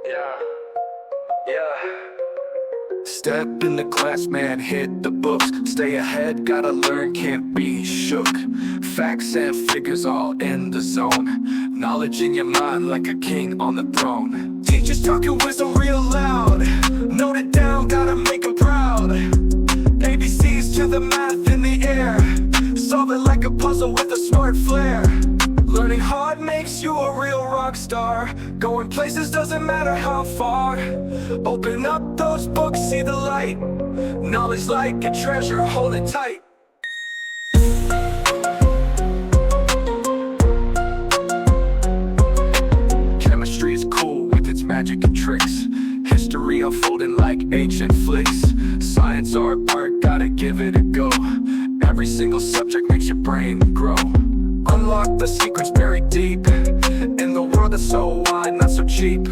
Yeah, yeah. Step in the class, man, hit the books. Stay ahead, gotta learn, can't be shook. Facts and figures all in the zone. Knowledge in your mind like a king on the throne. Teachers talking wisdom real loud. Note it down, gotta make 'em proud. ABCs to the math in the air. Solve it like a puzzle with a smart flair. Learning hard makes you a real rock star. Going places doesn't matter how far. Open up those books, see the light. Knowledge like a treasure, hold it tight. Chemistry is cool with its magic and tricks. History unfolding like ancient flicks. Science or art, gotta give it a go. Every single subject makes your brain grow. Unlock the secrets buried deep in the world that's so wide, not so cheap.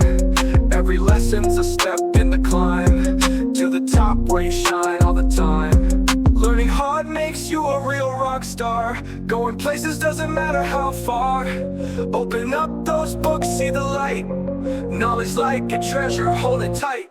Every lesson's a step in the climb to the top where you shine all the time. Learning hard makes you a real rock star. Going places doesn't matter how far. Open up those books, see the light. Knowledge like a treasure, hold it tight.